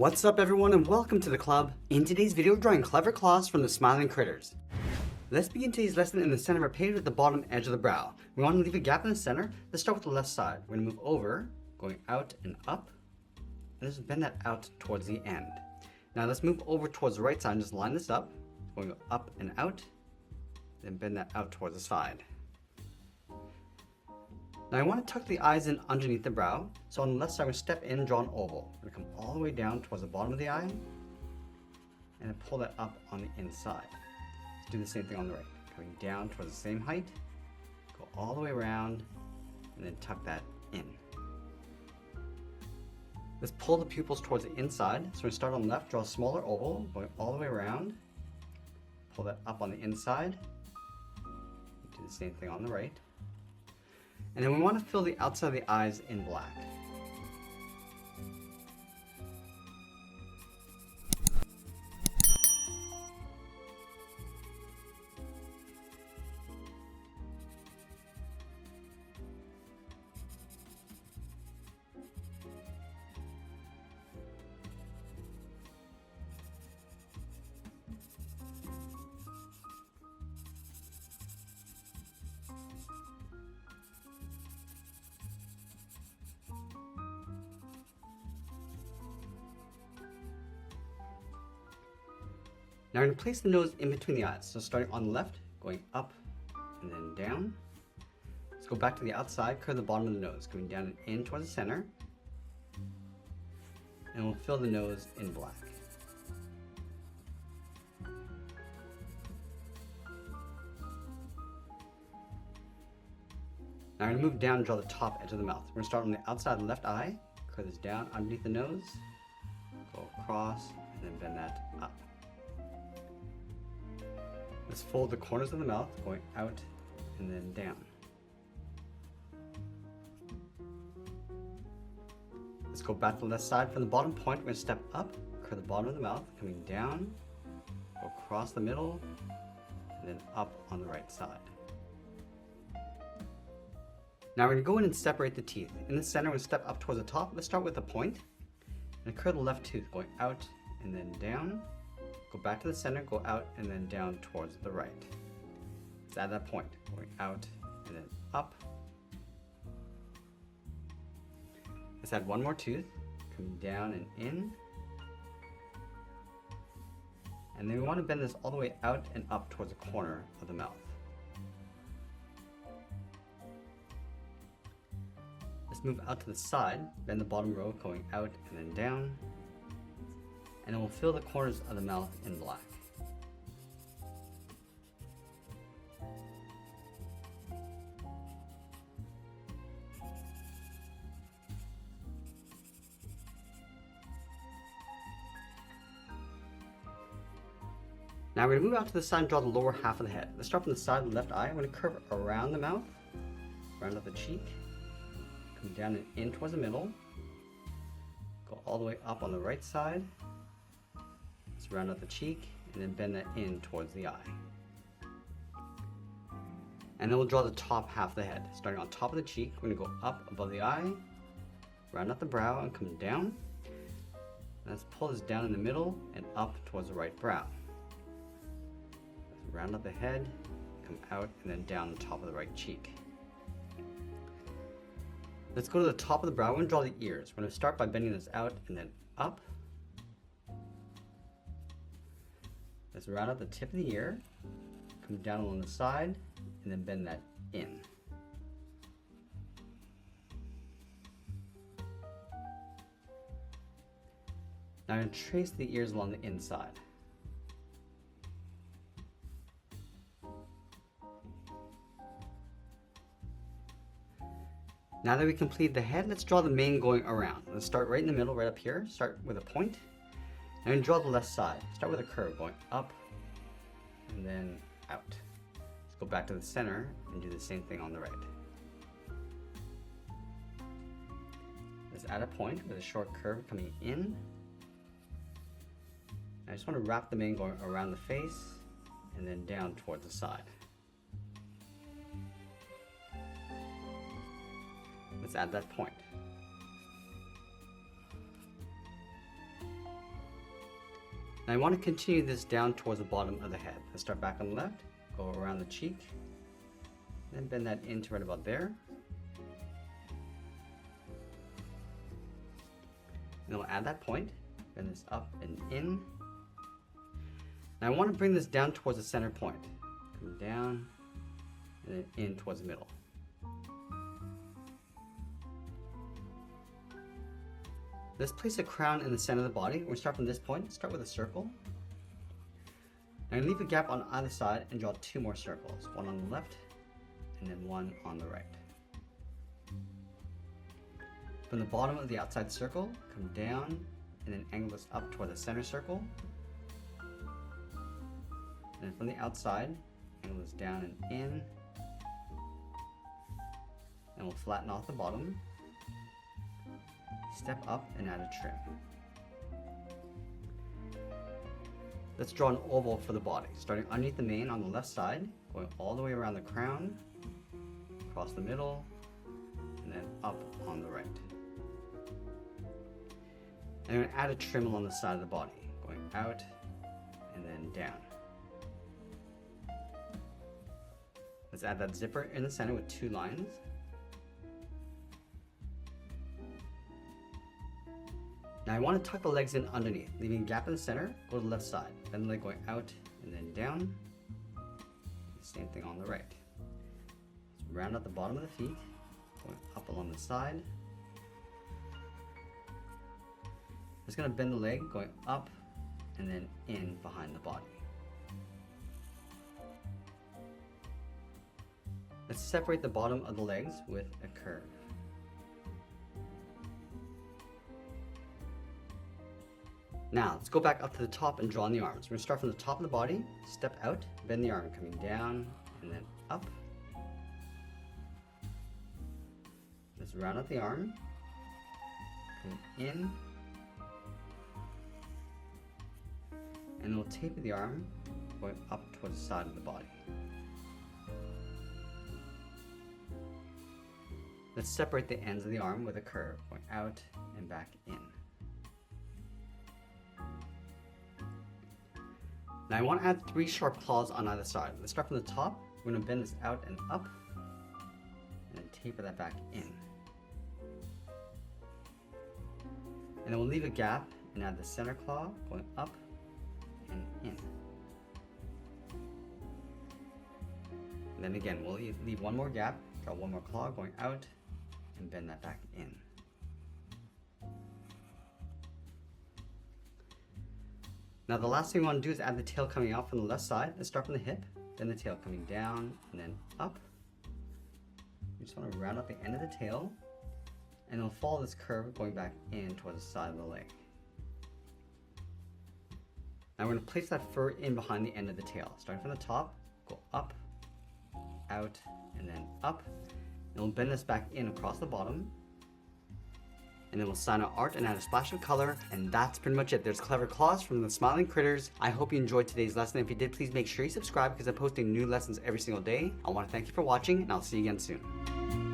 What's up everyone and welcome to the club. In today's video, we're drawing clever claws from the smiling critters. Let's begin today's lesson in the center of our page at the bottom edge of the brow. We want to leave a gap in the center. Let's start with the left side. We're going to move over, going out and up, and just bend that out towards the end. Now let's move over towards the right side and just line this up, going up and out, then bend that out towards the side. Now I want to tuck the eyes in underneath the brow, so on the left side I'm going to step in and draw an oval. I'm going to come all the way down towards the bottom of the eye, and then pull that up on the inside. Let's do the same thing on the right. Coming down towards the same height, go all the way around, and then tuck that in. Let's pull the pupils towards the inside. So we're going to start on the left, draw a smaller oval, going all the way around, pull that up on the inside, do the same thing on the right. And then we want to fill the outside of the eyes in black. Now we're going to place the nose in between the eyes. So starting on the left, going up and then down. Let's go back to the outside, curve the bottom of the nose, going down and in towards the center. And we'll fill the nose in black. Now we're going to move down and draw the top edge of the mouth. We're going to start on the outside of the left eye, curve this down underneath the nose, go across, and then bend that up. Let's fold the corners of the mouth, going out and then down. Let's go back to the left side. From the bottom point, we're going to step up, curve the bottom of the mouth, coming down, go across the middle, and then up on the right side. Now we're going to go in and separate the teeth. In the center, we're going to step up towards the top. Let's start with the point, and curve the left tooth, going out and then down. Go back to the center, go out and then down towards the right. Let's add that point, going out and then up. Let's add one more tooth, coming down and in. And then we want to bend this all the way out and up towards the corner of the mouth. Let's move out to the side, bend the bottom row, going out and then down. And then we'll fill the corners of the mouth in black. Now we're going to move out to the side and draw the lower half of the head. Let's start from the side of the left eye. I'm going to curve around the mouth, round up the cheek, come down and in towards the middle, go all the way up on the right side. Let's round out the cheek and then bend that in towards the eye. And then we'll draw the top half of the head. Starting on top of the cheek, we're going to go up above the eye, round out the brow and come down. Let's pull this down in the middle and up towards the right brow. Let's round out the head, come out and then down on top of the right cheek. Let's go to the top of the brow. We're going to draw the ears. We're going to start by bending this out and then up. Let's round out the tip of the ear, come down along the side, and then bend that in. Now I'm going to trace the ears along the inside. Now that we completed the head, let's draw the mane going around. Let's start right in the middle, right up here. Start with a point. And draw the left side. Start with a curve going up and then out. Let's go back to the center and do the same thing on the right. Let's add a point with a short curve coming in. I just want to wrap the mane going around the face and then down towards the side. Let's add that point. Now I want to continue this down towards the bottom of the head. Let's start back on the left, go around the cheek, then bend that into right about there. Then we'll add that point, bend this up and in. Now I want to bring this down towards the center point. Come down and then in towards the middle. Let's place a crown in the center of the body. We'll start from this point, start with a circle. Now leave a gap on either side and draw 2 more circles, one on the left and then one on the right. From the bottom of the outside circle, come down and then angle this up toward the center circle. And then from the outside, angle this down and in. And we'll flatten off the bottom. Step up and add a trim. Let's draw an oval for the body, starting underneath the mane on the left side, going all the way around the crown, across the middle, and then up on the right. And I'm going to add a trim along the side of the body, going out and then down. Let's add that zipper in the center with 2 lines. Now I want to tuck the legs in underneath, leaving a gap in the center, go to the left side, bend the leg going out and then down. Same thing on the right. Let's round out the bottom of the feet, going up along the side. Just going to bend the leg going up and then in behind the body. Let's separate the bottom of the legs with a curve. Now let's go back up to the top and draw on the arms. We're going to start from the top of the body, step out, bend the arm coming down and then up. Let's round out the arm, come in, and we'll taper the arm going up towards the side of the body. Let's separate the ends of the arm with a curve going out and back in. Now I want to add 3 sharp claws on either side. Let's start from the top. We're going to bend this out and up, and then taper that back in. And then we'll leave a gap and add the center claw going up and in. And then again, we'll leave 1 more gap, draw 1 more claw going out, and bend that back in. Now the last thing we want to do is add the tail coming out from the left side. Let's start from the hip, then the tail coming down and then up. We just want to round out the end of the tail, and then we'll follow this curve going back in towards the side of the leg. Now we're going to place that fur in behind the end of the tail. Starting from the top, go up, out, and then up. And we'll bend this back in across the bottom. And then we'll sign our art and add a splash of color, and that's pretty much it. There's clever claws from the smiling critters. I hope you enjoyed today's lesson. If you did, please make sure you subscribe because I'm posting new lessons every single day. I want to thank you for watching, and I'll see you again soon.